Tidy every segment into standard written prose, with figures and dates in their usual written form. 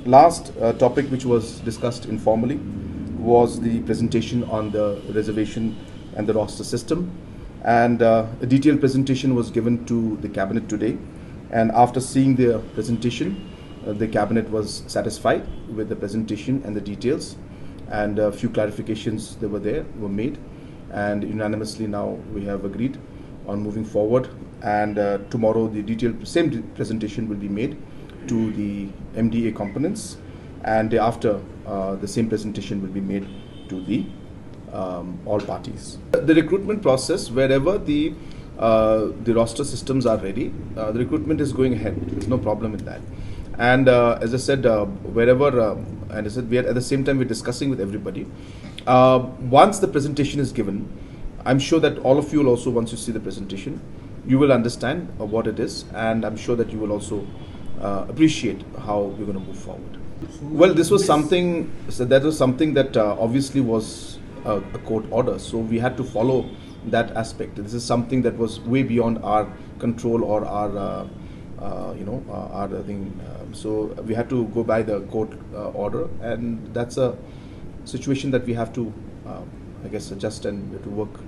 last topic which was discussed informally was the presentation on the reservation and the roster system, and a detailed presentation was given to the cabinet today, and after seeing the presentation, the cabinet was satisfied with the presentation and the details, and a few clarifications that were made, and unanimously now we have agreed on moving forward, and tomorrow the same presentation will be made to the MDA components, and thereafter the same presentation will be made to the all parties. The recruitment process, wherever the roster systems are ready, the recruitment is going ahead. There's no problem in that. And as I said, wherever, and I said, at the same time we're discussing with everybody. Once the presentation is given, I'm sure that all of you will also, once you see the presentation, you will understand what it is, and I'm sure that you will also appreciate how we're going to move forward. Well, this was something, that obviously was a court order, so we had to follow that aspect. This is something that was way beyond our control or our our thing. So we had to go by the court order, and that's a situation that we have to, I guess, adjust and we have to work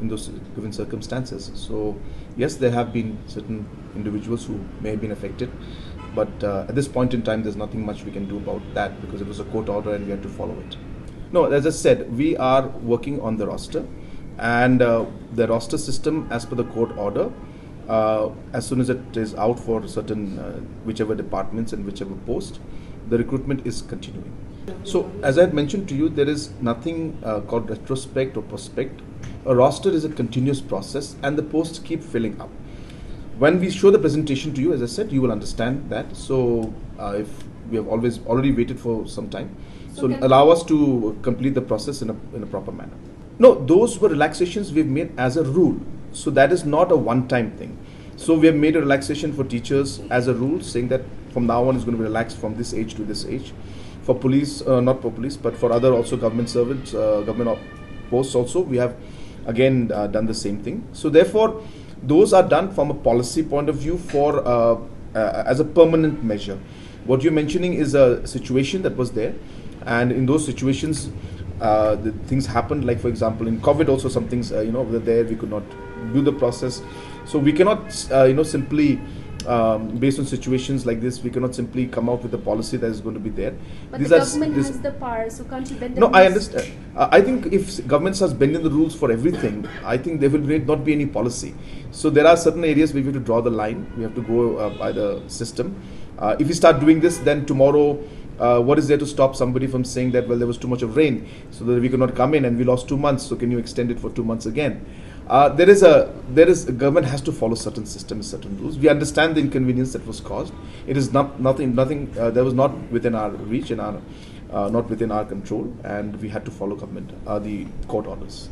in those given circumstances. So yes, there have been certain individuals who may have been affected, but at this point in time, there's nothing much we can do about that because it was a court order and we had to follow it. No, as I said, we are working on the roster, and the roster system, as per the court order, as soon as it is out for certain whichever departments and whichever post, the recruitment is continuing. So as I had mentioned to you, there is nothing called retrospect or prospect. A roster is a continuous process, and the posts keep filling up. When we show the presentation to you, as I said, you will understand that. So if we have already waited for some time, so allow us to complete the process in a proper manner. No, those were relaxations we've made as a rule. So that is not a one-time thing. So we have made a relaxation for teachers as a rule, saying that from now on is going to be relaxed from this age to this age. For police, not for police, but for other also government servants, government posts also, we have again done the same thing. So therefore, those are done from a policy point of view for as a permanent measure. What you're mentioning is a situation that was there, and in those situations, the things happened. Like for example, in COVID, also some things were there. We could not do the process, so we cannot simply based on situations like this, we cannot simply come out with a policy that is going to be there. But the government has the power, so can't you bend the rules? No, I understand. I think if government starts bending the rules for everything, I think there will not be any policy. So there are certain areas where we have to draw the line. We have to go by the system. If we start doing this, then tomorrow, what is there to stop somebody from saying that, well, there was too much of rain, so that we could not come in and we lost 2 months, so can you extend it for 2 months again? Government has to follow certain systems, certain rules. We understand the inconvenience that was caused. It is nothing that was not within our reach and not within our control, and we had to follow government, the court orders.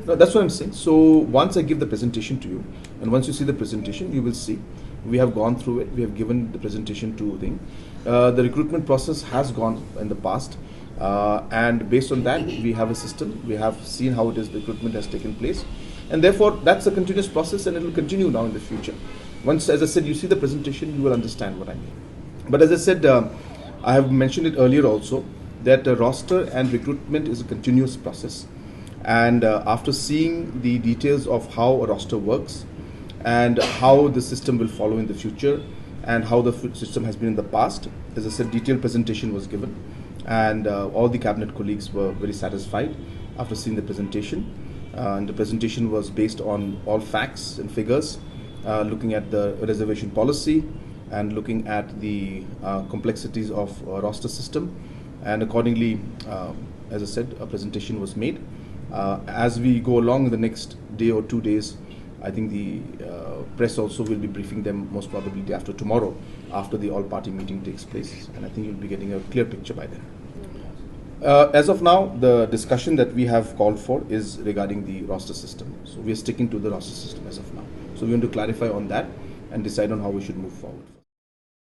No, that's what I'm saying. So once I give the presentation to you, and once you see the presentation, you will see we have gone through it. We have given the presentation to thing. The recruitment process has gone in the past. And based on that, we have a system. We have seen how it is the recruitment has taken place, and therefore that's a continuous process, and it will continue now in the future. Once, as I said, you see the presentation, you will understand what I mean. But as I said, I have mentioned it earlier also, that roster and recruitment is a continuous process, and after seeing the details of how a roster works and how the system will follow in the future and how the system has been in the past, as I said, detailed presentation was given. And all the cabinet colleagues were very satisfied after seeing the presentation. And the presentation was based on all facts and figures, looking at the reservation policy and looking at the complexities of roster system. And accordingly, as I said, a presentation was made. As we go along in the next day or 2 days, I think the press also will be briefing them most probably day after tomorrow, after the all-party meeting takes place, and I think you'll be getting a clear picture by then. As of now, the discussion that we have called for is regarding the roster system. So we are sticking to the roster system as of now. So we want to clarify on that and decide on how we should move forward.